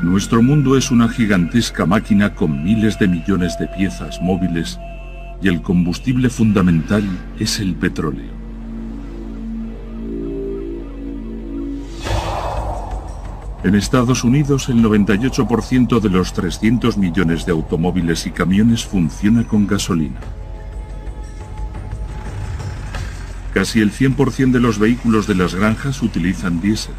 Nuestro mundo es una gigantesca máquina con miles de millones de piezas móviles y el combustible fundamental es el petróleo. En Estados Unidos, el 98% de los 300 millones de automóviles y camiones funciona con gasolina. Casi el 100% de los vehículos de las granjas utilizan diésel.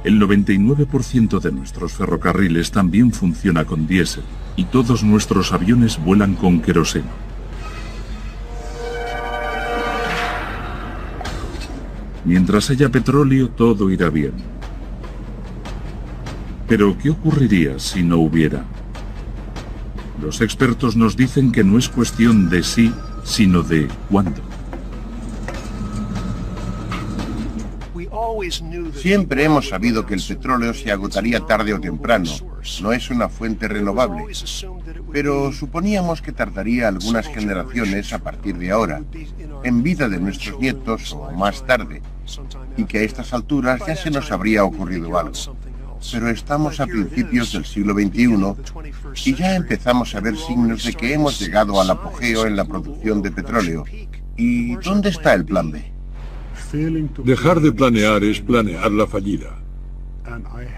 El 99% de nuestros ferrocarriles también funciona con diésel y todos nuestros aviones vuelan con queroseno. Mientras haya petróleo, todo irá bien. Pero, ¿qué ocurriría si no hubiera? Los expertos nos dicen que no es cuestión de sí, sino de cuándo. Siempre hemos sabido que el petróleo se agotaría tarde o temprano. No es una fuente renovable. Pero suponíamos que tardaría algunas generaciones a partir de ahora, en vida de nuestros nietos o más tarde, y que a estas alturas ya se nos habría ocurrido algo. Pero estamos a principios del siglo XXI y ya empezamos a ver signos de que hemos llegado al apogeo en la producción de petróleo. ¿Y dónde está el plan B? Dejar de planear es planear la fallida.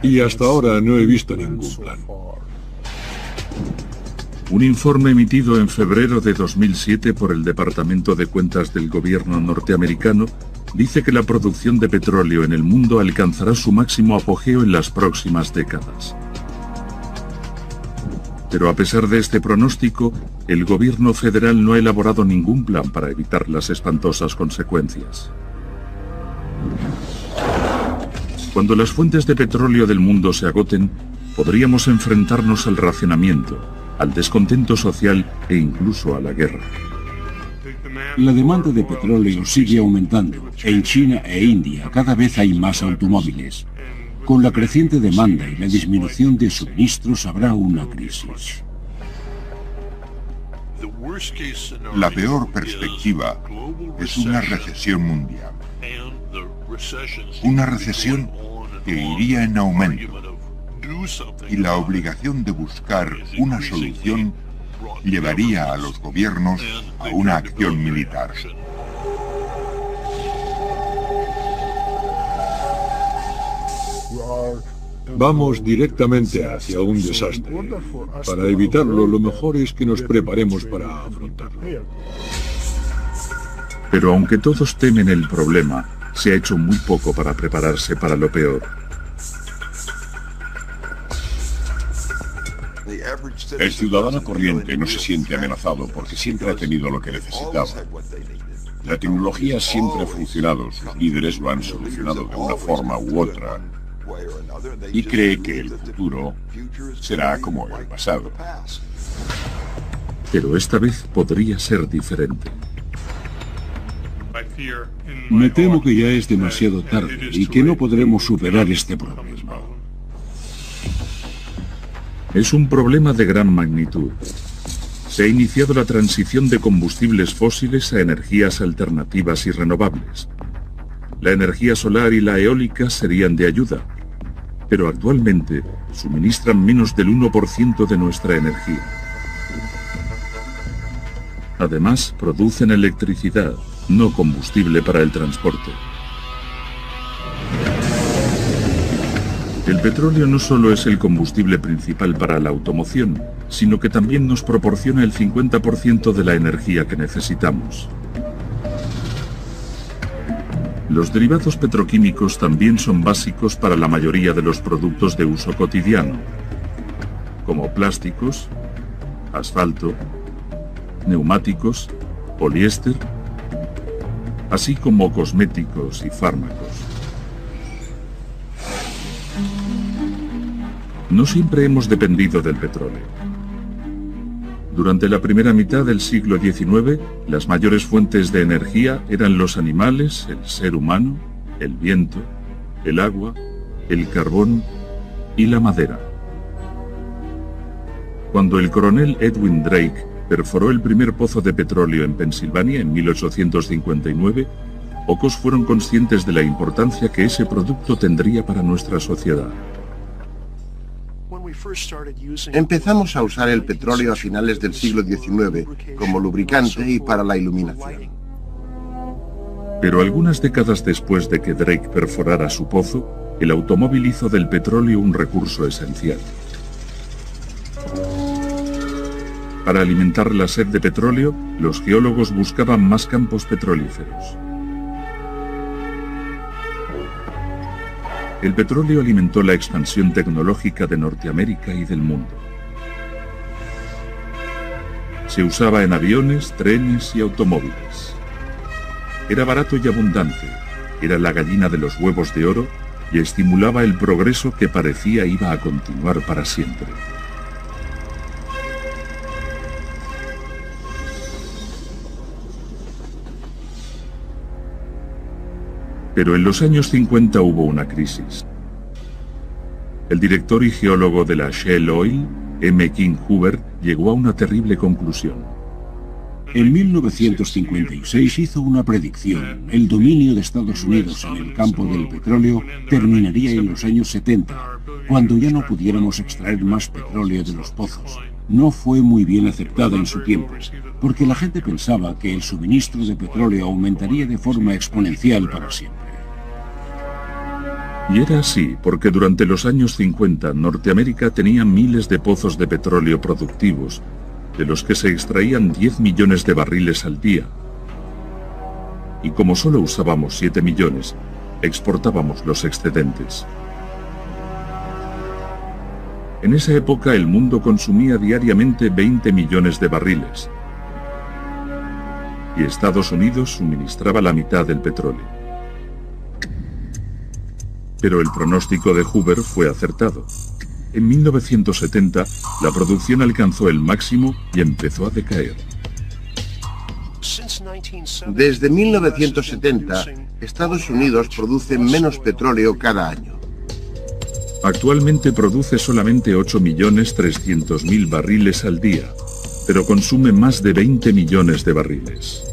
Y hasta ahora no he visto ningún plan. Un informe emitido en febrero de 2007 por el Departamento de Cuentas del gobierno norteamericano dice que la producción de petróleo en el mundo alcanzará su máximo apogeo en las próximas décadas. Pero a pesar de este pronóstico, el gobierno federal no ha elaborado ningún plan para evitar las espantosas consecuencias. Cuando las fuentes de petróleo del mundo se agoten, podríamos enfrentarnos al racionamiento, al descontento social e incluso a la guerra. La demanda de petróleo sigue aumentando. En China e India cada vez hay más automóviles. Con la creciente demanda y la disminución de suministros habrá una crisis. La peor perspectiva es una recesión mundial. Una recesión que iría en aumento. Y la obligación de buscar una solución llevaría a los gobiernos a una acción militar. Vamos directamente hacia un desastre. Para evitarlo, lo mejor es que nos preparemos para afrontarlo. Pero aunque todos temen el problema, se ha hecho muy poco para prepararse para lo peor. El ciudadano corriente no se siente amenazado porque siempre ha tenido lo que necesitaba. La tecnología siempre ha funcionado, sus líderes lo han solucionado de una forma u otra, y cree que el futuro será como el pasado. Pero esta vez podría ser diferente. Me temo que ya es demasiado tarde y que no podremos superar este problema. Es un problema de gran magnitud. Se ha iniciado la transición de combustibles fósiles a energías alternativas y renovables. La energía solar y la eólica serían de ayuda, pero actualmente suministran menos del 1% de nuestra energía. Además, producen electricidad, no combustible para el transporte. El petróleo no solo es el combustible principal para la automoción, sino que también nos proporciona el 50% de la energía que necesitamos. Los derivados petroquímicos también son básicos para la mayoría de los productos de uso cotidiano, como plásticos, asfalto, neumáticos, poliéster, así como cosméticos y fármacos. No siempre hemos dependido del petróleo. Durante la primera mitad del siglo XIX, las mayores fuentes de energía eran los animales, el ser humano, el viento, el agua, el carbón y la madera. Cuando el coronel Edwin Drake perforó el primer pozo de petróleo en Pensilvania en 1859, pocos fueron conscientes de la importancia que ese producto tendría para nuestra sociedad. Empezamos a usar el petróleo a finales del siglo XIX como lubricante y para la iluminación. Pero algunas décadas después de que Drake perforara su pozo, el automóvil hizo del petróleo un recurso esencial. Para alimentar la sed de petróleo, los geólogos buscaban más campos petrolíferos. El petróleo alimentó la expansión tecnológica de Norteamérica y del mundo. Se usaba en aviones, trenes y automóviles. Era barato y abundante, era la gallina de los huevos de oro y estimulaba el progreso que parecía iba a continuar para siempre. Pero en los años 50 hubo una crisis. El director y geólogo de la Shell Oil, M. King Hoover, llegó a una terrible conclusión. En 1956 hizo una predicción. El dominio de Estados Unidos en el campo del petróleo terminaría en los años 70, cuando ya no pudiéramos extraer más petróleo de los pozos. No fue muy bien aceptada en su tiempo, porque la gente pensaba que el suministro de petróleo aumentaría de forma exponencial para siempre. Y era así, porque durante los años 50 Norteamérica tenía miles de pozos de petróleo productivos, de los que se extraían 10 millones de barriles al día. Y como solo usábamos 7 millones, exportábamos los excedentes. En esa época el mundo consumía diariamente 20 millones de barriles. Y Estados Unidos suministraba la mitad del petróleo. Pero el pronóstico de Hoover fue acertado. En 1970, la producción alcanzó el máximo y empezó a decaer. Desde 1970, Estados Unidos produce menos petróleo cada año. Actualmente produce solamente 8.300.000 barriles al día, pero consume más de 20 millones de barriles.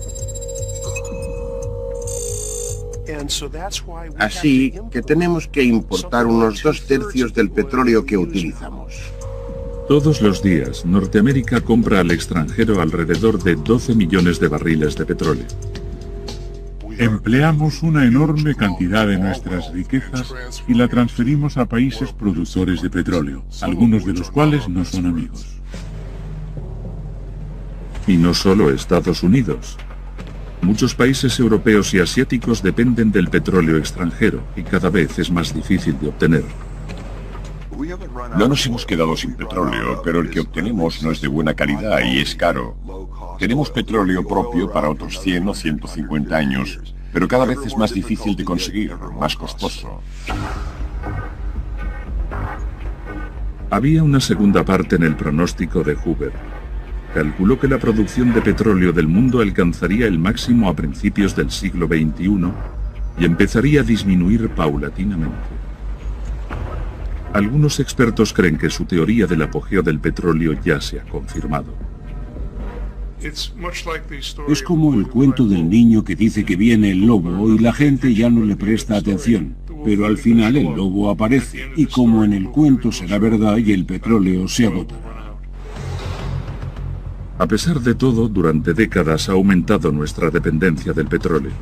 Así que tenemos que importar unos 2/3 del petróleo que utilizamos. Todos los días, Norteamérica compra al extranjero alrededor de 12 millones de barriles de petróleo. Empleamos una enorme cantidad de nuestras riquezas y la transferimos a países productores de petróleo, algunos de los cuales no son amigos. Y no solo Estados Unidos. Muchos países europeos y asiáticos dependen del petróleo extranjero y cada vez es más difícil de obtener. No nos hemos quedado sin petróleo, pero el que obtenemos no es de buena calidad y es caro. Tenemos petróleo propio para otros 100 o 150 años, pero cada vez es más difícil de conseguir, más costoso. Había una segunda parte en el pronóstico de Hoover. Calculó que la producción de petróleo del mundo alcanzaría el máximo a principios del siglo XXI y empezaría a disminuir paulatinamente. Algunos expertos creen que su teoría del apogeo del petróleo ya se ha confirmado. Es como el cuento del niño que dice que viene el lobo y la gente ya no le presta atención, pero al final el lobo aparece y como en el cuento será verdad y el petróleo se agotará. A pesar de todo, durante décadas ha aumentado nuestra dependencia del petróleo.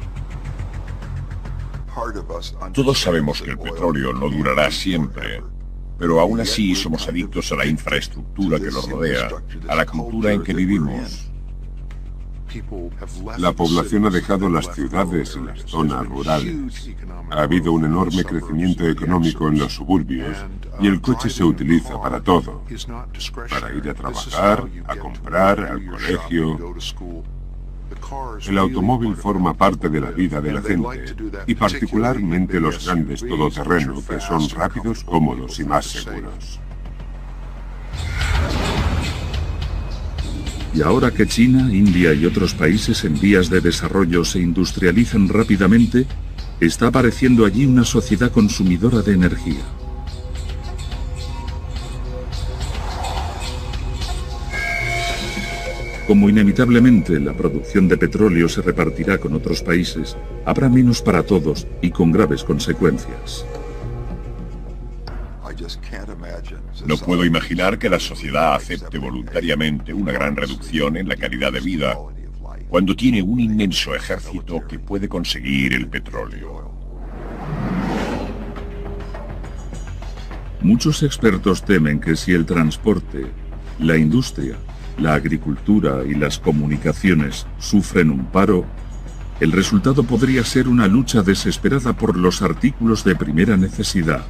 Todos sabemos que el petróleo no durará siempre, pero aún así somos adictos a la infraestructura que lo rodea, a la cultura en que vivimos. La población ha dejado las ciudades y las zonas rurales. Ha habido un enorme crecimiento económico en los suburbios y el coche se utiliza para todo. Para ir a trabajar, a comprar, al colegio. El automóvil forma parte de la vida de la gente y particularmente los grandes todoterreno que son rápidos, cómodos y más seguros. Y ahora que China, India y otros países en vías de desarrollo se industrializan rápidamente, está apareciendo allí una sociedad consumidora de energía. Como inevitablemente la producción de petróleo se repartirá con otros países, habrá menos para todos y con graves consecuencias. No puedo imaginar que la sociedad acepte voluntariamente una gran reducción en la calidad de vida cuando tiene un inmenso ejército que puede conseguir el petróleo. Muchos expertos temen que si el transporte, la industria, la agricultura y las comunicaciones sufren un paro, el resultado podría ser una lucha desesperada por los artículos de primera necesidad.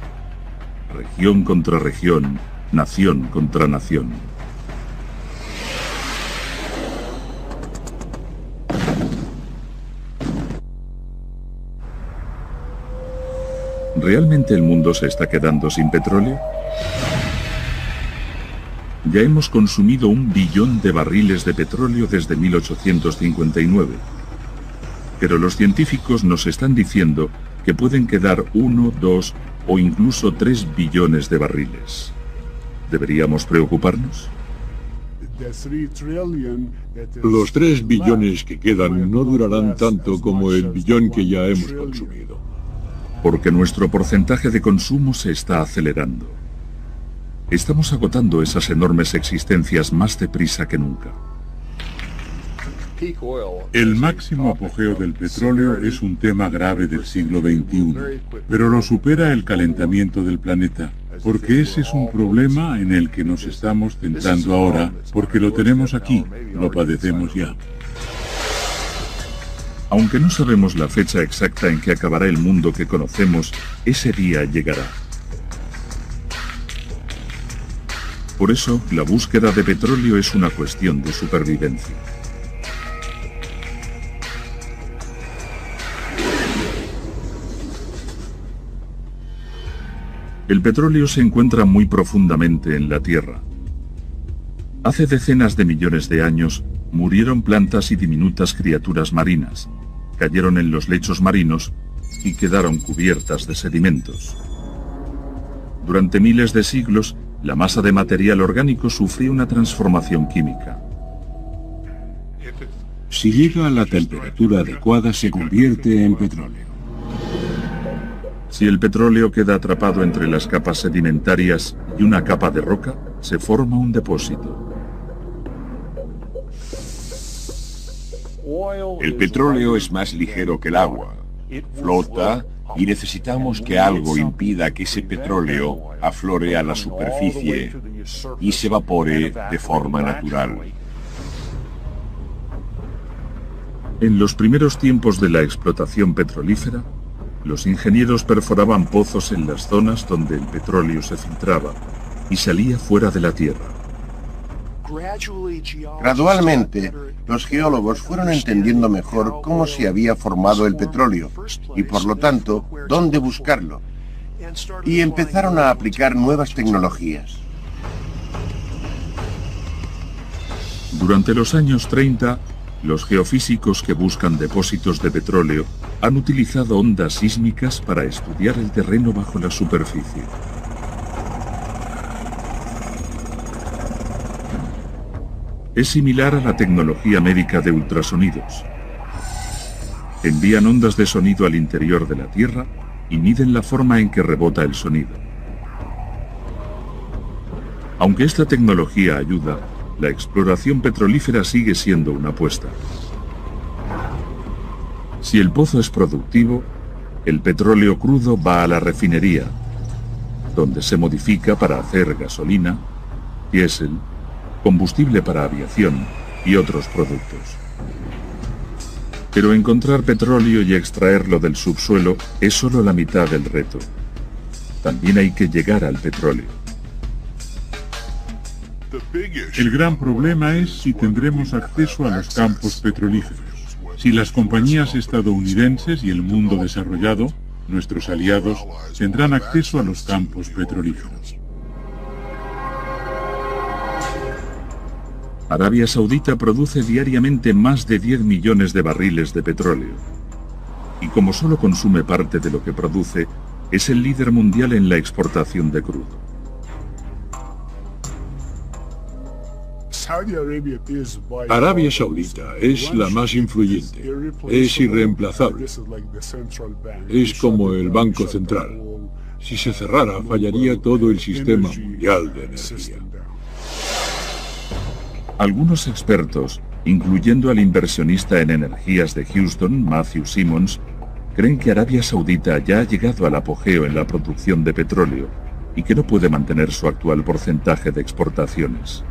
Región contra región, nación contra nación. ¿Realmente el mundo se está quedando sin petróleo? Ya hemos consumido 1 billón de barriles de petróleo desde 1859. Pero los científicos nos están diciendo que pueden quedar 1, 2 o incluso 3 billones de barriles. ¿Deberíamos preocuparnos? Los 3 billones que quedan no durarán tanto como el billón que ya hemos consumido. Porque nuestro porcentaje de consumo se está acelerando. Estamos agotando esas enormes existencias más deprisa que nunca. El máximo apogeo del petróleo es un tema grave del siglo XXI, pero lo supera el calentamiento del planeta, porque ese es un problema en el que nos estamos centrando ahora, porque lo tenemos aquí, lo padecemos ya. Aunque no sabemos la fecha exacta en que acabará el mundo que conocemos, ese día llegará. Por eso, la búsqueda de petróleo es una cuestión de supervivencia. El petróleo se encuentra muy profundamente en la Tierra. Hace decenas de millones de años, murieron plantas y diminutas criaturas marinas, cayeron en los lechos marinos y quedaron cubiertas de sedimentos. Durante miles de siglos, la masa de material orgánico sufrió una transformación química. Si llega a la temperatura adecuada, se convierte en petróleo. Si el petróleo queda atrapado entre las capas sedimentarias y una capa de roca, se forma un depósito. El petróleo es más ligero que el agua. Flota y necesitamos que algo impida que ese petróleo aflore a la superficie y se evapore de forma natural. En los primeros tiempos de la explotación petrolífera, los ingenieros perforaban pozos en las zonas donde el petróleo se filtraba y salía fuera de la tierra. Gradualmente, los geólogos fueron entendiendo mejor cómo se había formado el petróleo y, por lo tanto, dónde buscarlo. Y empezaron a aplicar nuevas tecnologías. Durante los años 30, los geofísicos que buscan depósitos de petróleo han utilizado ondas sísmicas para estudiar el terreno bajo la superficie. Es similar a la tecnología médica de ultrasonidos. Envían ondas de sonido al interior de la Tierra y miden la forma en que rebota el sonido. Aunque esta tecnología ayuda, la exploración petrolífera sigue siendo una apuesta. Si el pozo es productivo, el petróleo crudo va a la refinería, donde se modifica para hacer gasolina, diésel, combustible para aviación y otros productos. Pero encontrar petróleo y extraerlo del subsuelo es solo la mitad del reto. También hay que llegar al petróleo. El gran problema es si tendremos acceso a los campos petrolíferos. Si las compañías estadounidenses y el mundo desarrollado, nuestros aliados, tendrán acceso a los campos petrolíferos. Arabia Saudita produce diariamente más de 10 millones de barriles de petróleo. Y como solo consume parte de lo que produce, es el líder mundial en la exportación de crudo. Arabia Saudita es la más influyente, es irreemplazable. Es como el Banco Central. Si se cerrara, fallaría todo el sistema mundial de energía. Algunos expertos, incluyendo al inversionista en energías de Houston, Matthew Simmons, creen que Arabia Saudita ya ha llegado al apogeo en la producción de petróleo y que no puede mantener su actual porcentaje de exportaciones.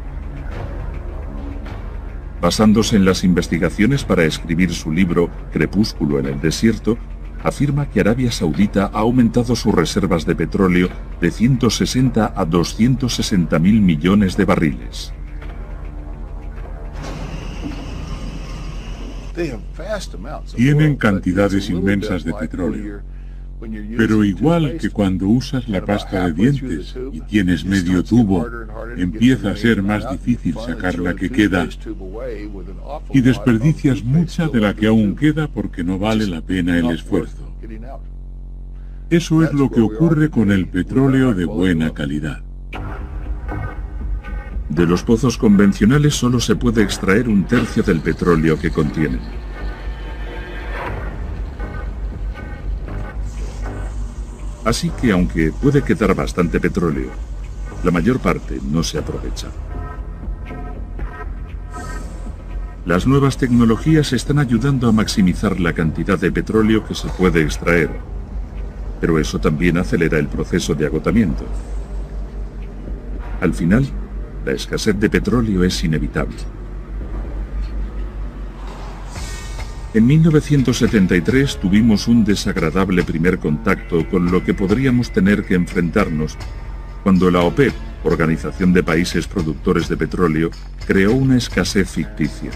Basándose en las investigaciones para escribir su libro Crepúsculo en el desierto, afirma que Arabia Saudita ha aumentado sus reservas de petróleo de 160 a 260.000 millones de barriles. Tienen cantidades inmensas de petróleo. Pero igual que cuando usas la pasta de dientes y tienes medio tubo, empieza a ser más difícil sacar la que queda y desperdicias mucha de la que aún queda porque no vale la pena el esfuerzo. Eso es lo que ocurre con el petróleo de buena calidad. De los pozos convencionales solo se puede extraer un tercio del petróleo que contienen. Así que aunque puede quedar bastante petróleo, la mayor parte no se aprovecha. Las nuevas tecnologías están ayudando a maximizar la cantidad de petróleo que se puede extraer, pero eso también acelera el proceso de agotamiento. Al final, la escasez de petróleo es inevitable. En 1973 tuvimos un desagradable primer contacto con lo que podríamos tener que enfrentarnos cuando la OPEP, Organización de Países Productores de Petróleo, creó una escasez ficticia.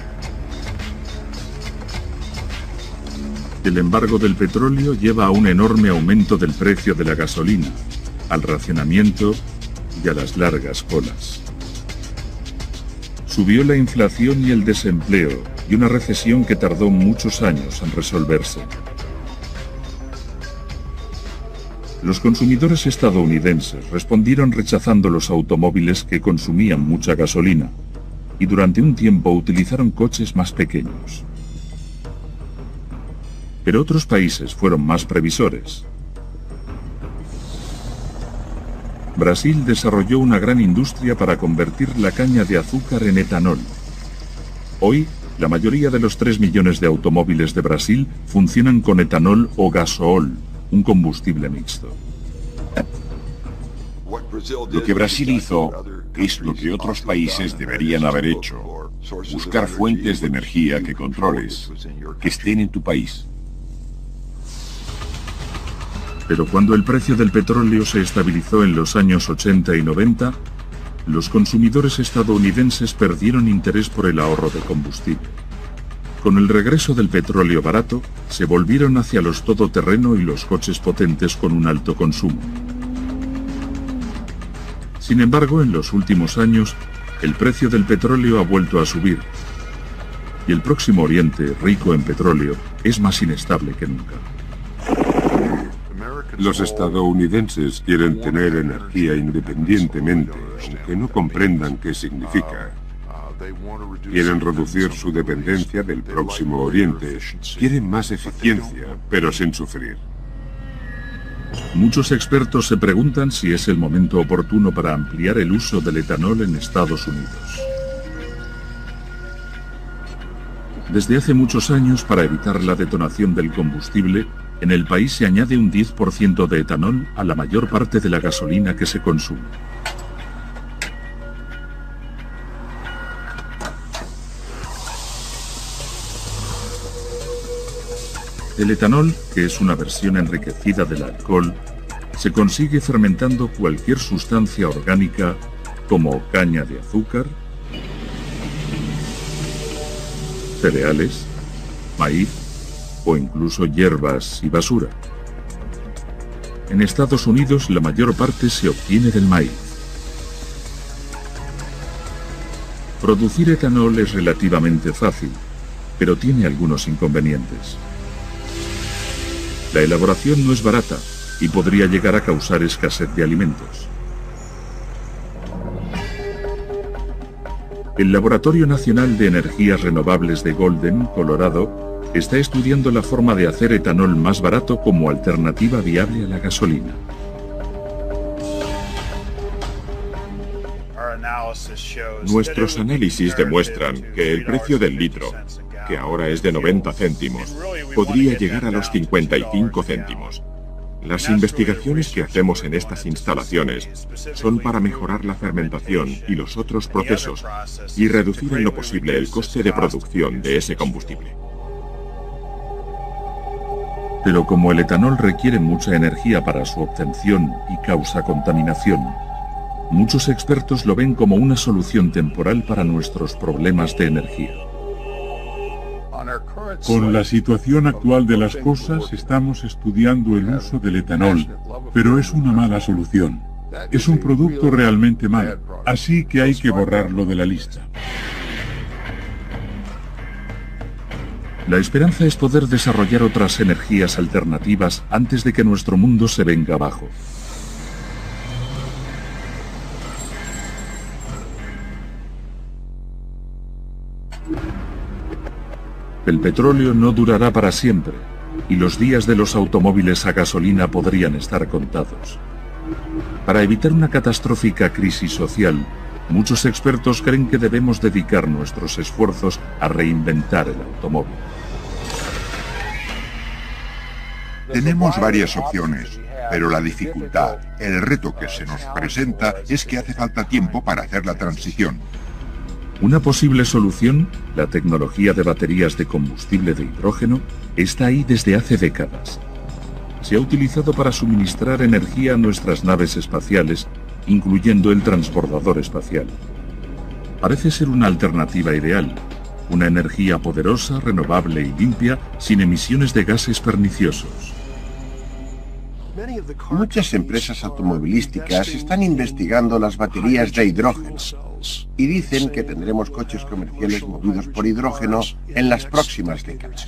El embargo del petróleo lleva a un enorme aumento del precio de la gasolina, al racionamiento y a las largas colas. Subió la inflación y el desempleo, y una recesión que tardó muchos años en resolverse. Los consumidores estadounidenses respondieron rechazando los automóviles que consumían mucha gasolina, y durante un tiempo utilizaron coches más pequeños. Pero otros países fueron más previsores. Brasil desarrolló una gran industria para convertir la caña de azúcar en etanol. Hoy, la mayoría de los 3 millones de automóviles de Brasil funcionan con etanol o gasool, un combustible mixto. Lo que Brasil hizo es lo que otros países deberían haber hecho: buscar fuentes de energía que controles, que estén en tu país. Pero cuando el precio del petróleo se estabilizó en los años 80 y 90, los consumidores estadounidenses perdieron interés por el ahorro de combustible. Con el regreso del petróleo barato, se volvieron hacia los todoterreno y los coches potentes con un alto consumo. Sin embargo, en los últimos años, el precio del petróleo ha vuelto a subir, y el Próximo Oriente, rico en petróleo, es más inestable que nunca. Los estadounidenses quieren tener energía independientemente, aunque no comprendan qué significa. Quieren reducir su dependencia del Próximo Oriente. Quieren más eficiencia, pero sin sufrir. Muchos expertos se preguntan si es el momento oportuno para ampliar el uso del etanol en Estados Unidos. Desde hace muchos años, para evitar la detonación del combustible, en el país se añade un 10% de etanol a la mayor parte de la gasolina que se consume. El etanol, que es una versión enriquecida del alcohol, se consigue fermentando cualquier sustancia orgánica como caña de azúcar, cereales, maíz o incluso hierbas y basura. En Estados Unidos la mayor parte se obtiene del maíz. Producir etanol es relativamente fácil, pero tiene algunos inconvenientes. La elaboración no es barata y podría llegar a causar escasez de alimentos. El Laboratorio Nacional de Energías Renovables de Golden, Colorado, está estudiando la forma de hacer etanol más barato como alternativa viable a la gasolina. Nuestros análisis demuestran que el precio del litro, que ahora es de 90 céntimos, podría llegar a los 55 céntimos. Las investigaciones que hacemos en estas instalaciones son para mejorar la fermentación y los otros procesos y reducir en lo posible el coste de producción de ese combustible. Pero como el etanol requiere mucha energía para su obtención y causa contaminación, muchos expertos lo ven como una solución temporal para nuestros problemas de energía. Con la situación actual de las cosas, estamos estudiando el uso del etanol, pero es una mala solución. Es un producto realmente malo, así que hay que borrarlo de la lista. La esperanza es poder desarrollar otras energías alternativas antes de que nuestro mundo se venga abajo. El petróleo no durará para siempre, y los días de los automóviles a gasolina podrían estar contados. Para evitar una catastrófica crisis social, muchos expertos creen que debemos dedicar nuestros esfuerzos a reinventar el automóvil. Tenemos varias opciones, pero la dificultad, el reto que se nos presenta es que hace falta tiempo para hacer la transición. Una posible solución, la tecnología de baterías de combustible de hidrógeno, está ahí desde hace décadas. Se ha utilizado para suministrar energía a nuestras naves espaciales, incluyendo el transbordador espacial. Parece ser una alternativa ideal, una energía poderosa, renovable y limpia, sin emisiones de gases perniciosos. Muchas empresas automovilísticas están investigando las baterías de hidrógeno y dicen que tendremos coches comerciales movidos por hidrógeno en las próximas décadas.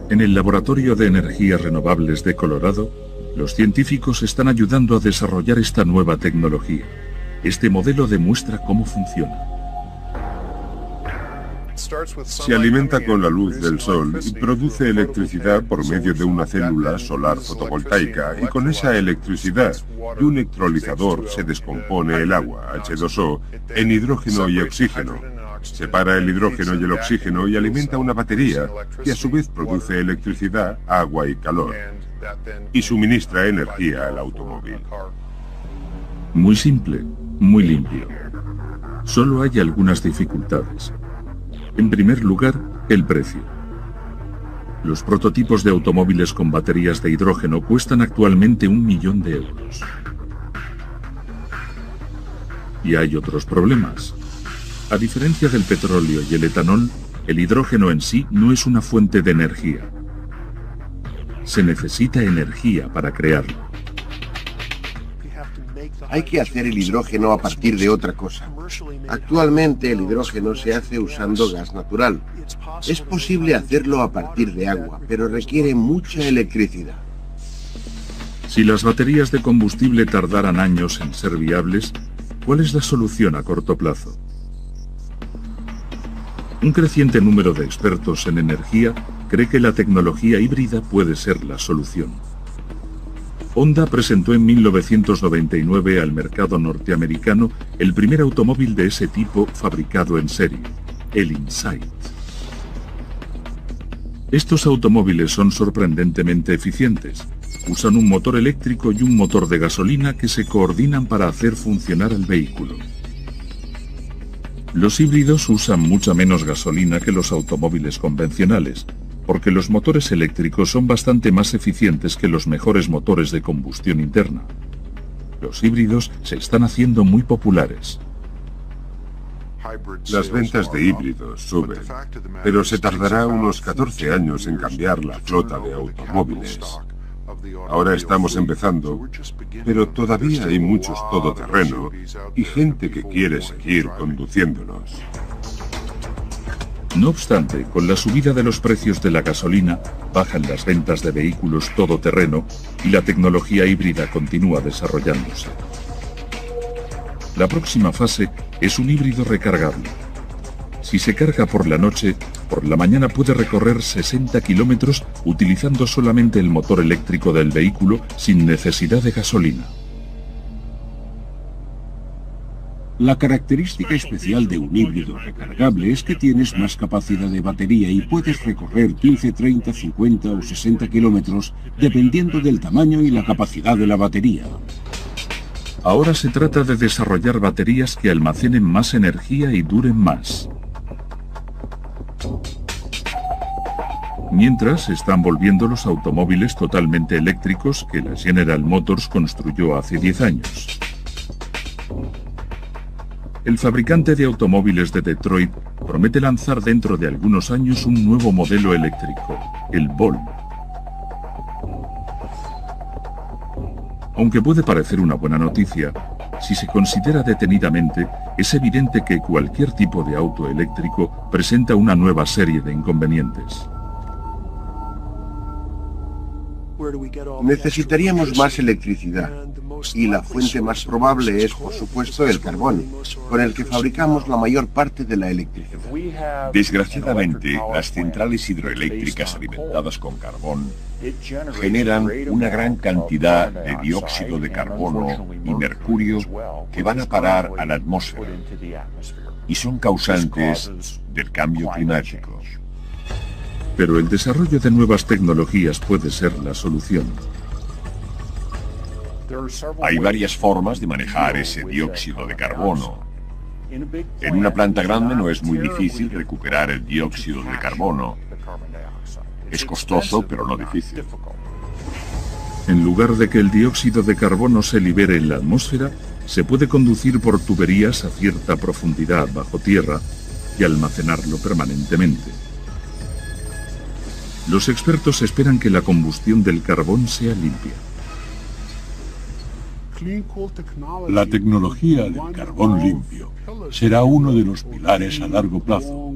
En el Laboratorio de Energías Renovables de Colorado, los científicos están ayudando a desarrollar esta nueva tecnología. Este modelo demuestra cómo funciona. Se alimenta con la luz del sol y produce electricidad por medio de una célula solar fotovoltaica, y con esa electricidad de un electrolizador se descompone el agua, H2O, en hidrógeno y oxígeno. Separa el hidrógeno y el oxígeno y alimenta una batería, que a su vez produce electricidad, agua y calor, y suministra energía al automóvil. Muy simple, muy limpio. Solo hay algunas dificultades. En primer lugar, el precio. Los prototipos de automóviles con baterías de hidrógeno cuestan actualmente €1 millón. Y hay otros problemas. A diferencia del petróleo y el etanol, el hidrógeno en sí no es una fuente de energía. Se necesita energía para crearlo. Hay que hacer el hidrógeno a partir de otra cosa. Actualmente el hidrógeno se hace usando gas natural. Es posible hacerlo a partir de agua, pero requiere mucha electricidad. Si las baterías de combustible tardaran años en ser viables, ¿cuál es la solución a corto plazo? Un creciente número de expertos en energía cree que la tecnología híbrida puede ser la solución. Honda presentó en 1999 al mercado norteamericano el primer automóvil de ese tipo fabricado en serie, el Insight. Estos automóviles son sorprendentemente eficientes. Usan un motor eléctrico y un motor de gasolina que se coordinan para hacer funcionar el vehículo. Los híbridos usan mucha menos gasolina que los automóviles convencionales, porque los motores eléctricos son bastante más eficientes que los mejores motores de combustión interna. Los híbridos se están haciendo muy populares. Las ventas de híbridos suben, pero se tardará unos 14 años en cambiar la flota de automóviles. Ahora estamos empezando, pero todavía hay muchos todoterreno y gente que quiere seguir conduciéndolos. No obstante, con la subida de los precios de la gasolina, bajan las ventas de vehículos todoterreno y la tecnología híbrida continúa desarrollándose. La próxima fase es un híbrido recargable. Si se carga por la noche, por la mañana puede recorrer 60 kilómetros utilizando solamente el motor eléctrico del vehículo sin necesidad de gasolina. La característica especial de un híbrido recargable es que tienes más capacidad de batería y puedes recorrer 15, 30, 50 o 60 kilómetros dependiendo del tamaño y la capacidad de la batería. Ahora se trata de desarrollar baterías que almacenen más energía y duren más. Mientras se están volviendo los automóviles totalmente eléctricos que la General Motors construyó hace 10 años. El fabricante de automóviles de Detroit promete lanzar dentro de algunos años un nuevo modelo eléctrico, el Volt. Aunque puede parecer una buena noticia, si se considera detenidamente, es evidente que cualquier tipo de auto eléctrico presenta una nueva serie de inconvenientes. Necesitaríamos más electricidad, y la fuente más probable es, por supuesto, el carbón, con el que fabricamos la mayor parte de la electricidad. Desgraciadamente, las centrales hidroeléctricas alimentadas con carbón generan una gran cantidad de dióxido de carbono y mercurio que van a parar a la atmósfera y son causantes del cambio climático. Pero el desarrollo de nuevas tecnologías puede ser la solución. Hay varias formas de manejar ese dióxido de carbono. En una planta grande no es muy difícil recuperar el dióxido de carbono. Es costoso, pero no difícil. En lugar de que el dióxido de carbono se libere en la atmósfera, se puede conducir por tuberías a cierta profundidad bajo tierra y almacenarlo permanentemente. Los expertos esperan que la combustión del carbón sea limpia. La tecnología del carbón limpio será uno de los pilares a largo plazo,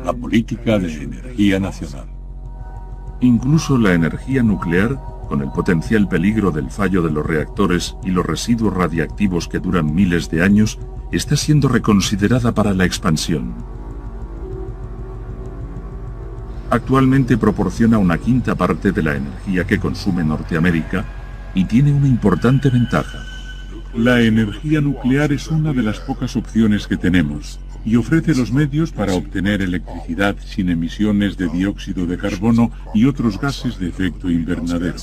la política de energía nacional. Incluso la energía nuclear, con el potencial peligro del fallo de los reactores y los residuos radiactivos que duran miles de años, está siendo reconsiderada para la expansión. Actualmente proporciona una quinta parte de la energía que consume Norteamérica y tiene una importante ventaja. La energía nuclear es una de las pocas opciones que tenemos y ofrece los medios para obtener electricidad sin emisiones de dióxido de carbono y otros gases de efecto invernadero.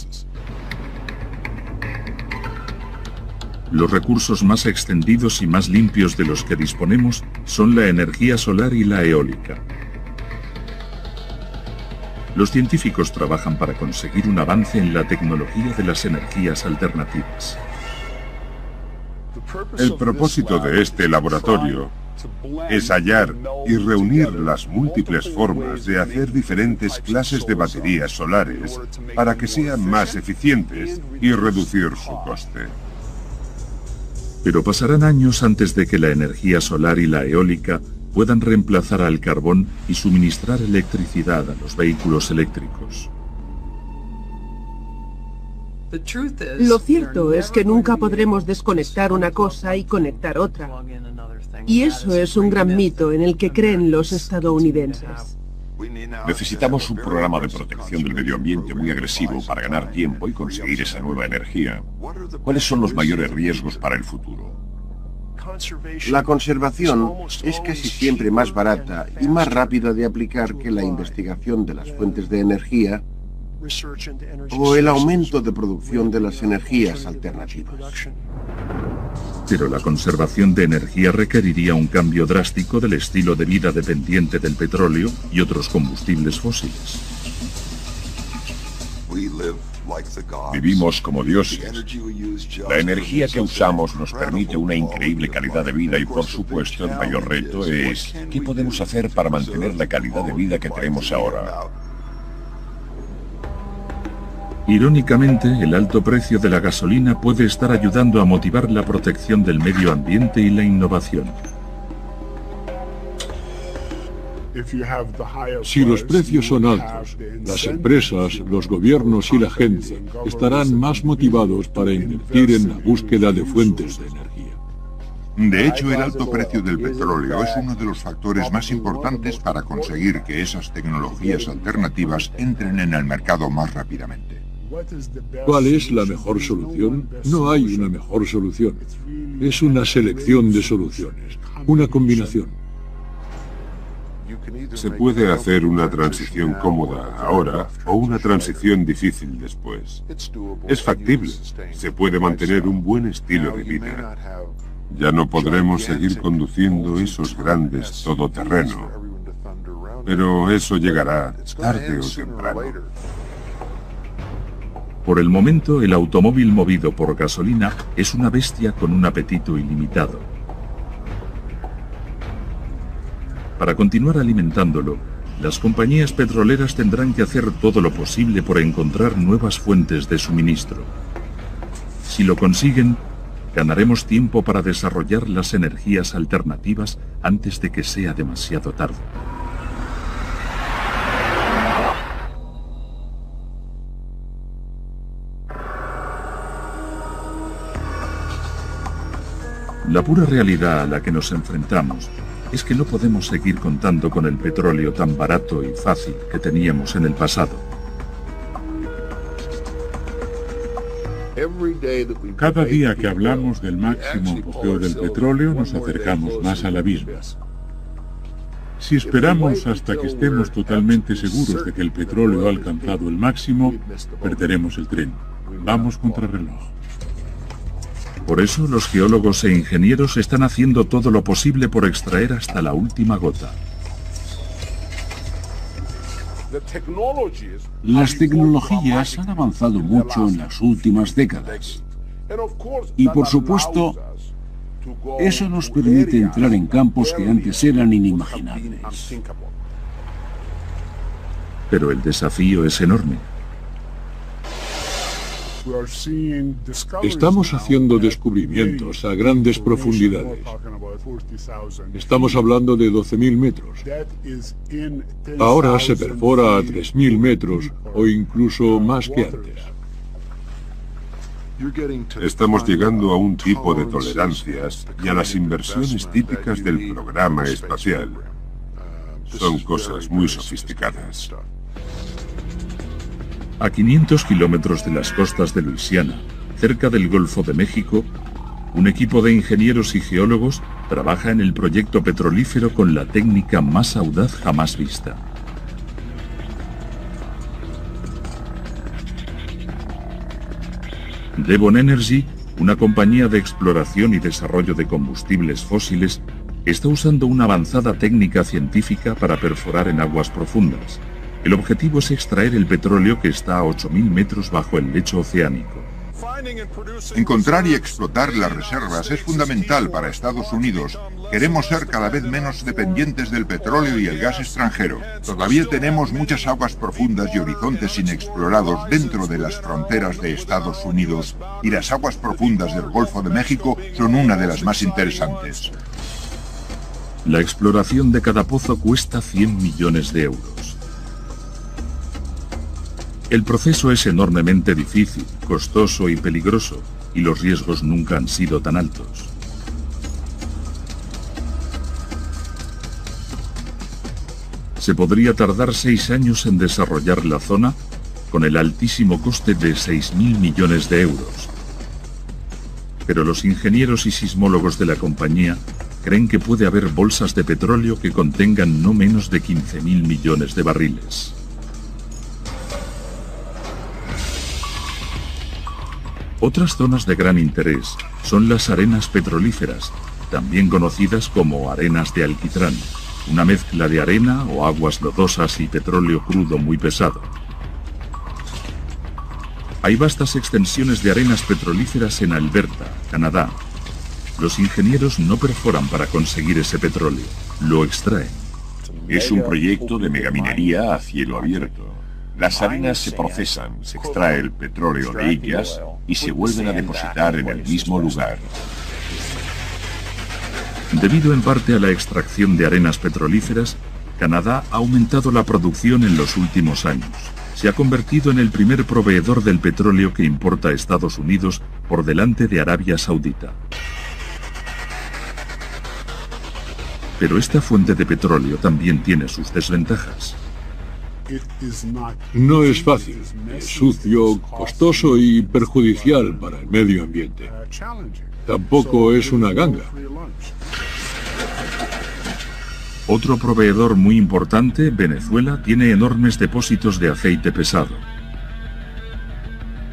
Los recursos más extendidos y más limpios de los que disponemos son la energía solar y la eólica. Los científicos trabajan para conseguir un avance en la tecnología de las energías alternativas. El propósito de este laboratorio es hallar y reunir las múltiples formas de hacer diferentes clases de baterías solares para que sean más eficientes y reducir su coste. Pero pasarán años antes de que la energía solar y la eólica puedan reemplazar al carbón y suministrar electricidad a los vehículos eléctricos. Lo cierto es que nunca podremos desconectar una cosa y conectar otra. Y eso es un gran mito en el que creen los estadounidenses. Necesitamos un programa de protección del medio ambiente muy agresivo para ganar tiempo y conseguir esa nueva energía. ¿Cuáles son los mayores riesgos para el futuro? La conservación es casi siempre más barata y más rápida de aplicar que la investigación de las fuentes de energía o el aumento de producción de las energías alternativas. Pero la conservación de energía requeriría un cambio drástico del estilo de vida dependiente del petróleo y otros combustibles fósiles. Vivimos como dioses. La energía que usamos nos permite una increíble calidad de vida y, por supuesto, el mayor reto es ¿qué podemos hacer para mantener la calidad de vida que tenemos ahora? Irónicamente, el alto precio de la gasolina puede estar ayudando a motivar la protección del medio ambiente y la innovación. Si los precios son altos, las empresas, los gobiernos y la gente estarán más motivados para invertir en la búsqueda de fuentes de energía. De hecho, el alto precio del petróleo es uno de los factores más importantes para conseguir que esas tecnologías alternativas entren en el mercado más rápidamente. ¿Cuál es la mejor solución? No hay una mejor solución. Es una selección de soluciones, una combinación. Se puede hacer una transición cómoda ahora o una transición difícil después. Es factible. Se puede mantener un buen estilo de vida. Ya no podremos seguir conduciendo esos grandes todoterreno. Pero eso llegará tarde o temprano. Por el momento, el automóvil movido por gasolina es una bestia con un apetito ilimitado. Para continuar alimentándolo, las compañías petroleras tendrán que hacer todo lo posible por encontrar nuevas fuentes de suministro. Si lo consiguen, ganaremos tiempo para desarrollar las energías alternativas antes de que sea demasiado tarde. La pura realidad a la que nos enfrentamos es que no podemos seguir contando con el petróleo tan barato y fácil que teníamos en el pasado. Cada día que hablamos del máximo apogeo del petróleo nos acercamos más al abismo. Si esperamos hasta que estemos totalmente seguros de que el petróleo ha alcanzado el máximo, perderemos el tren. Vamos contra reloj. Por eso los geólogos e ingenieros están haciendo todo lo posible por extraer hasta la última gota. Las tecnologías han avanzado mucho en las últimas décadas. Y por supuesto, eso nos permite entrar en campos que antes eran inimaginables. Pero el desafío es enorme. Estamos haciendo descubrimientos a grandes profundidades. Estamos hablando de 12.000 metros. Ahora se perfora a 3.000 metros o incluso más que antes. Estamos llegando a un tipo de tolerancias y a las inversiones típicas del programa espacial. Son cosas muy sofisticadas. A 500 kilómetros de las costas de Luisiana, cerca del Golfo de México, un equipo de ingenieros y geólogos trabaja en el proyecto petrolífero con la técnica más audaz jamás vista. Devon Energy, una compañía de exploración y desarrollo de combustibles fósiles, está usando una avanzada técnica científica para perforar en aguas profundas. El objetivo es extraer el petróleo que está a 8.000 metros bajo el lecho oceánico. Encontrar y explotar las reservas es fundamental para Estados Unidos. Queremos ser cada vez menos dependientes del petróleo y el gas extranjero. Todavía tenemos muchas aguas profundas y horizontes inexplorados dentro de las fronteras de Estados Unidos, y las aguas profundas del Golfo de México son una de las más interesantes. La exploración de cada pozo cuesta 100 millones de euros. El proceso es enormemente difícil, costoso y peligroso, y los riesgos nunca han sido tan altos. Se podría tardar 6 años en desarrollar la zona, con el altísimo coste de 6.000 millones de euros. Pero los ingenieros y sismólogos de la compañía creen que puede haber bolsas de petróleo que contengan no menos de 15.000 millones de barriles. Otras zonas de gran interés son las arenas petrolíferas, también conocidas como arenas de alquitrán, una mezcla de arena o aguas lodosas y petróleo crudo muy pesado. Hay vastas extensiones de arenas petrolíferas en Alberta, Canadá. Los ingenieros no perforan para conseguir ese petróleo, lo extraen. Es un proyecto de megaminería a cielo abierto. Las arenas se procesan, se extrae el petróleo de ellas y se vuelven a depositar en el mismo lugar. Debido en parte a la extracción de arenas petrolíferas, Canadá ha aumentado la producción en los últimos años. Se ha convertido en el primer proveedor del petróleo que importa a Estados Unidos por delante de Arabia Saudita. Pero esta fuente de petróleo también tiene sus desventajas. No es fácil, es sucio, costoso y perjudicial para el medio ambiente. Tampoco es una ganga. Otro proveedor muy importante, Venezuela, tiene enormes depósitos de aceite pesado.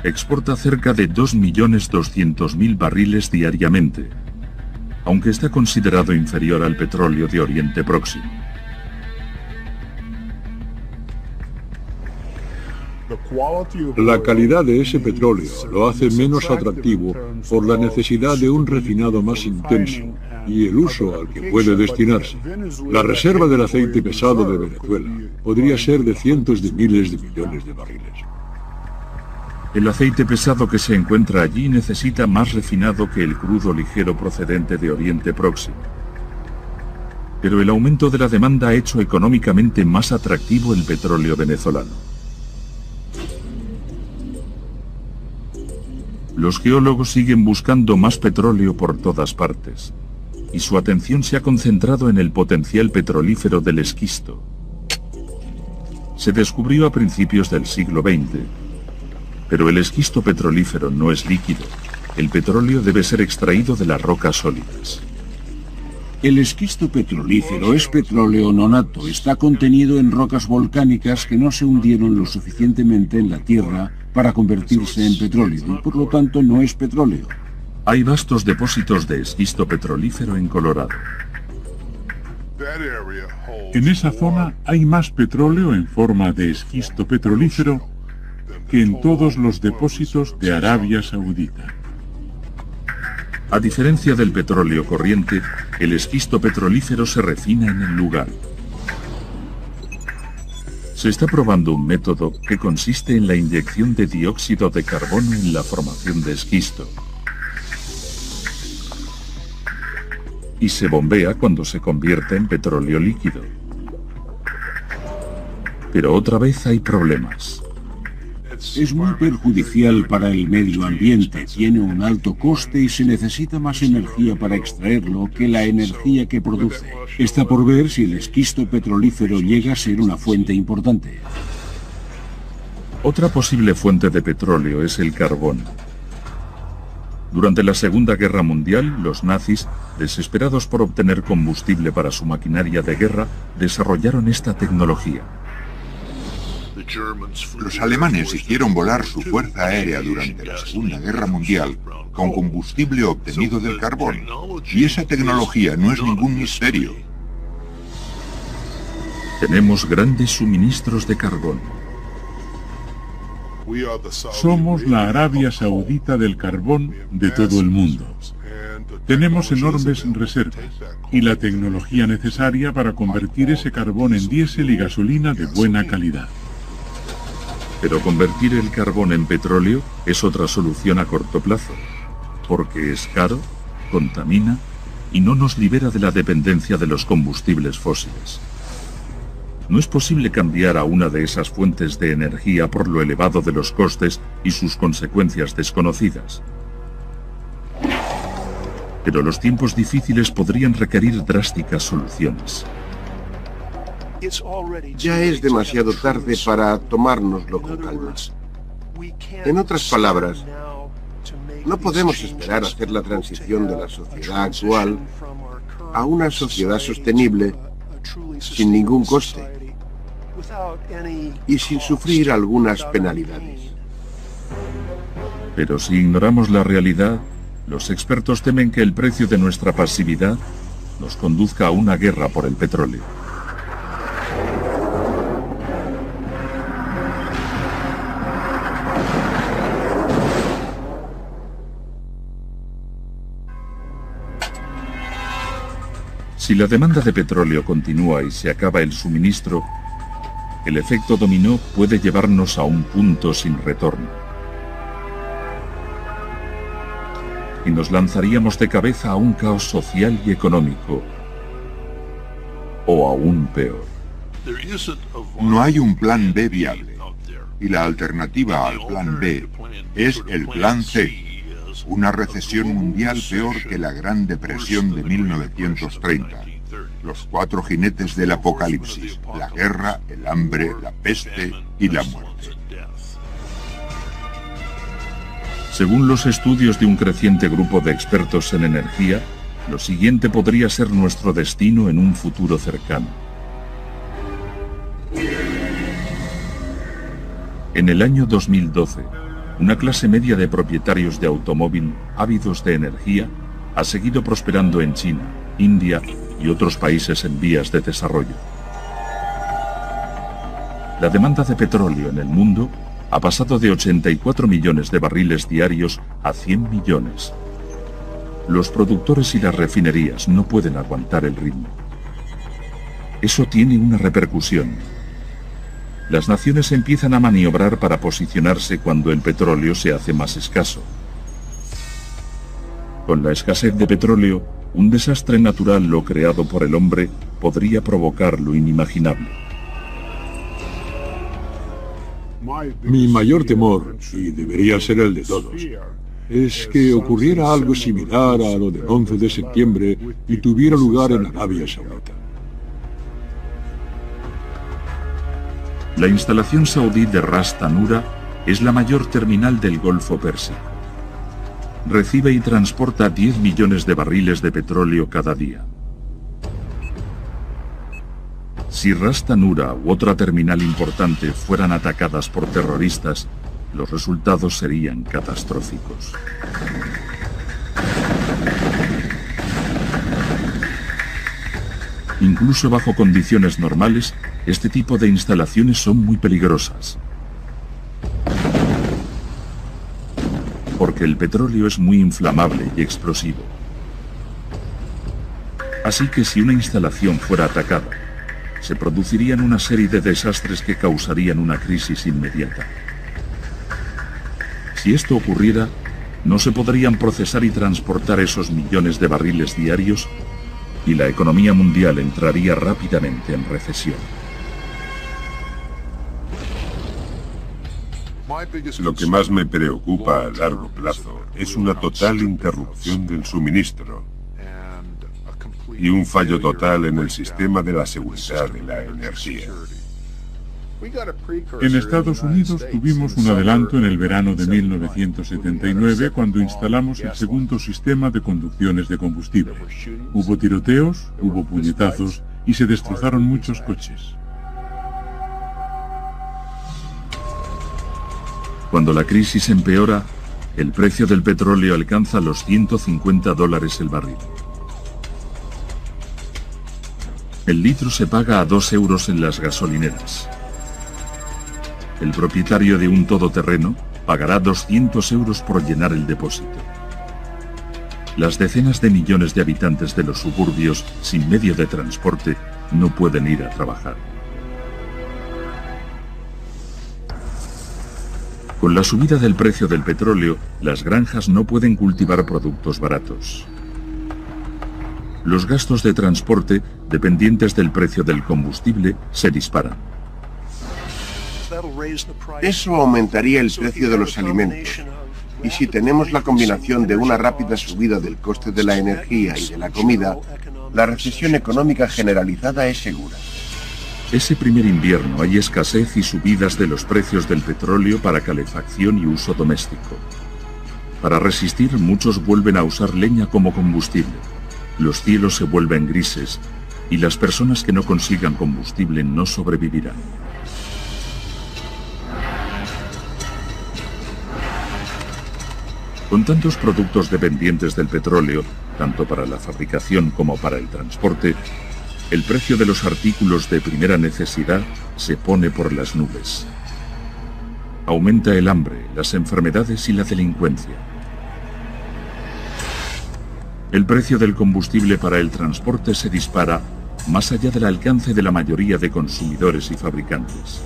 Exporta cerca de 2.200.000 barriles diariamente, aunque está considerado inferior al petróleo de Oriente Próximo. La calidad de ese petróleo lo hace menos atractivo por la necesidad de un refinado más intenso y el uso al que puede destinarse. La reserva del aceite pesado de Venezuela podría ser de cientos de miles de millones de barriles. El aceite pesado que se encuentra allí necesita más refinado que el crudo ligero procedente de Oriente Próximo. Pero el aumento de la demanda ha hecho económicamente más atractivo el petróleo venezolano. Los geólogos siguen buscando más petróleo por todas partes, y su atención se ha concentrado en el potencial petrolífero del esquisto. Se descubrió a principios del siglo XX, pero el esquisto petrolífero no es líquido. El petróleo debe ser extraído de las rocas sólidas. El esquisto petrolífero es petróleo nonato. Está contenido en rocas volcánicas que no se hundieron lo suficientemente en la tierra para convertirse en petróleo, y por lo tanto no es petróleo. Hay vastos depósitos de esquisto petrolífero en Colorado. En esa zona hay más petróleo en forma de esquisto petrolífero que en todos los depósitos de Arabia Saudita. A diferencia del petróleo corriente, el esquisto petrolífero se refina en el lugar. Se está probando un método que consiste en la inyección de dióxido de carbono en la formación de esquisto. Y se bombea cuando se convierte en petróleo líquido. Pero otra vez hay problemas. Es muy perjudicial para el medio ambiente, tiene un alto coste y se necesita más energía para extraerlo que la energía que produce. Está por ver si el esquisto petrolífero llega a ser una fuente importante. Otra posible fuente de petróleo es el carbón. Durante la Segunda Guerra Mundial, los nazis, desesperados por obtener combustible para su maquinaria de guerra, desarrollaron esta tecnología. Los alemanes hicieron volar su fuerza aérea durante la Segunda Guerra Mundial con combustible obtenido del carbón. Y esa tecnología no es ningún misterio. Tenemos grandes suministros de carbón. Somos la Arabia Saudita del carbón de todo el mundo. Tenemos enormes reservas y la tecnología necesaria para convertir ese carbón en diésel y gasolina de buena calidad. Pero convertir el carbón en petróleo es otra solución a corto plazo, porque es caro, contamina y no nos libera de la dependencia de los combustibles fósiles. No es posible cambiar a una de esas fuentes de energía por lo elevado de los costes y sus consecuencias desconocidas. Pero los tiempos difíciles podrían requerir drásticas soluciones. Ya es demasiado tarde para tomárnoslo con calma. En otras palabras, no podemos esperar hacer la transición de la sociedad actual a una sociedad sostenible sin ningún coste y sin sufrir algunas penalidades. Pero si ignoramos la realidad, los expertos temen que el precio de nuestra pasividad nos conduzca a una guerra por el petróleo. Si la demanda de petróleo continúa y se acaba el suministro, el efecto dominó puede llevarnos a un punto sin retorno. Y nos lanzaríamos de cabeza a un caos social y económico, o aún peor. No hay un plan B viable, y la alternativa al plan B es el plan C. Una recesión mundial peor que la Gran Depresión de 1930. Los 4 jinetes del apocalipsis: la guerra, el hambre, la peste y la muerte. Según los estudios de un creciente grupo de expertos en energía, lo siguiente podría ser nuestro destino en un futuro cercano. En el año 2012, una clase media de propietarios de automóvil ávidos de energía ha seguido prosperando en China, India y otros países en vías de desarrollo. La demanda de petróleo en el mundo ha pasado de 84 millones de barriles diarios a 100 millones. Los productores y las refinerías no pueden aguantar el ritmo. Eso tiene una repercusión. Las naciones empiezan a maniobrar para posicionarse cuando el petróleo se hace más escaso. Con la escasez de petróleo, un desastre natural o creado por el hombre podría provocar lo inimaginable. Mi mayor temor, y debería ser el de todos, es que ocurriera algo similar a lo del 11 de septiembre y tuviera lugar en Arabia Saudita. La instalación saudí de Ras Tanura es la mayor terminal del Golfo Pérsico. Recibe y transporta 10 millones de barriles de petróleo cada día. Si Ras Tanura u otra terminal importante fueran atacadas por terroristas, los resultados serían catastróficos. Incluso bajo condiciones normales, este tipo de instalaciones son muy peligrosas. Porque el petróleo es muy inflamable y explosivo. Así que si una instalación fuera atacada, se producirían una serie de desastres que causarían una crisis inmediata. Si esto ocurriera, no se podrían procesar y transportar esos millones de barriles diarios y la economía mundial entraría rápidamente en recesión. Lo que más me preocupa a largo plazo es una total interrupción del suministro y un fallo total en el sistema de la seguridad de la energía. En Estados Unidos tuvimos un adelanto en el verano de 1979 cuando instalamos el segundo sistema de conducciones de combustible. Hubo tiroteos, hubo puñetazos y se destrozaron muchos coches. Cuando la crisis empeora, el precio del petróleo alcanza los $150 el barril. El litro se paga a 2 euros en las gasolineras. El propietario de un todoterreno pagará 200 euros por llenar el depósito. Las decenas de millones de habitantes de los suburbios sin medio de transporte no pueden ir a trabajar. Con la subida del precio del petróleo, las granjas no pueden cultivar productos baratos. Los gastos de transporte, dependientes del precio del combustible, se disparan. Eso aumentaría el precio de los alimentos. Y si tenemos la combinación de una rápida subida del coste de la energía y de la comida, la recesión económica generalizada es segura. Ese primer invierno hay escasez y subidas de los precios del petróleo para calefacción y uso doméstico. Para resistir, muchos vuelven a usar leña como combustible. Los cielos se vuelven grises y las personas que no consigan combustible no sobrevivirán. Con tantos productos dependientes del petróleo, tanto para la fabricación como para el transporte, el precio de los artículos de primera necesidad se pone por las nubes. Aumenta el hambre, las enfermedades y la delincuencia. El precio del combustible para el transporte se dispara más allá del alcance de la mayoría de consumidores y fabricantes.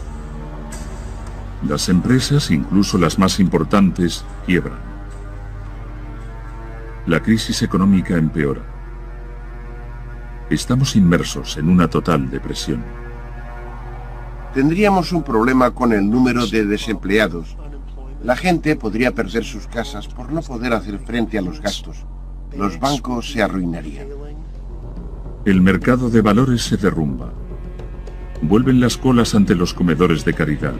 Las empresas, incluso las más importantes, quiebran. La crisis económica empeora. Estamos inmersos en una total depresión. Tendríamos un problema con el número de desempleados. La gente podría perder sus casas por no poder hacer frente a los gastos. Los bancos se arruinarían. El mercado de valores se derrumba. Vuelven las colas ante los comedores de caridad.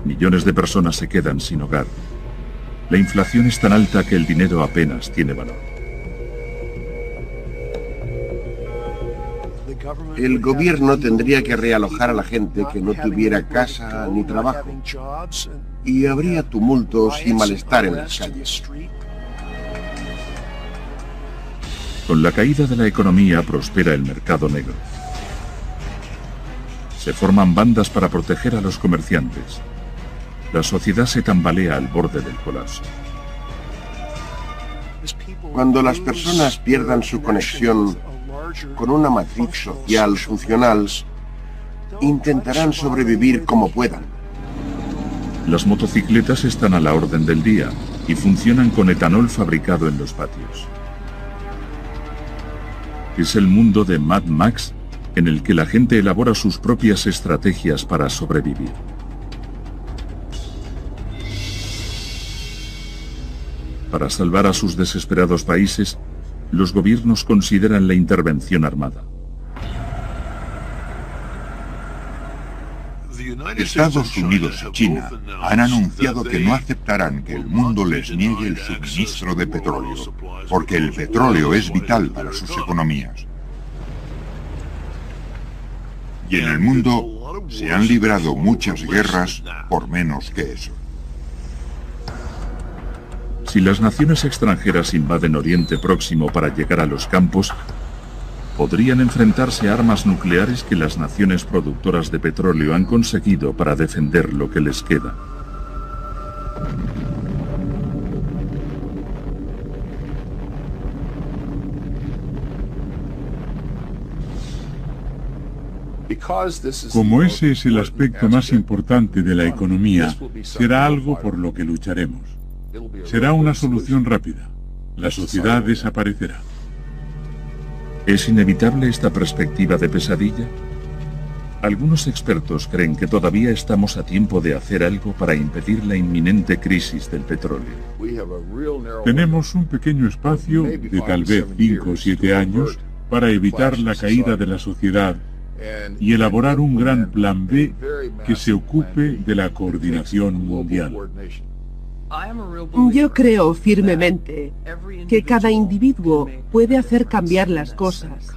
Millones de personas se quedan sin hogar. La inflación es tan alta que el dinero apenas tiene valor. El gobierno tendría que realojar a la gente que no tuviera casa ni trabajo, y habría tumultos y malestar en las calles. Con la caída de la economía prospera el mercado negro. Se forman bandas para proteger a los comerciantes. La sociedad se tambalea al borde del colapso. Cuando las personas pierdan su conexión con una matriz social funcional, intentarán sobrevivir como puedan. Las motocicletas están a la orden del día y funcionan con etanol fabricado en los patios. Es el mundo de Mad Max, en el que la gente elabora sus propias estrategias para sobrevivir. Para salvar a sus desesperados países, los gobiernos consideran la intervención armada. Estados Unidos y China han anunciado que no aceptarán que el mundo les niegue el suministro de petróleo, porque el petróleo es vital para sus economías. Y en el mundo se han librado muchas guerras por menos que eso. Si las naciones extranjeras invaden Oriente Próximo para llegar a los campos, podrían enfrentarse a armas nucleares que las naciones productoras de petróleo han conseguido para defender lo que les queda. Como ese es el aspecto más importante de la economía, será algo por lo que lucharemos. Será una solución rápida. La sociedad desaparecerá. ¿Es inevitable esta perspectiva de pesadilla? Algunos expertos creen que todavía estamos a tiempo de hacer algo para impedir la inminente crisis del petróleo. Tenemos un pequeño espacio de tal vez 5 o 7 años para evitar la caída de la sociedad y elaborar un gran plan B que se ocupe de la coordinación mundial. Yo creo firmemente que cada individuo puede hacer cambiar las cosas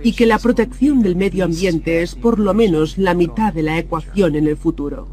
y que la protección del medio ambiente es por lo menos la mitad de la ecuación en el futuro.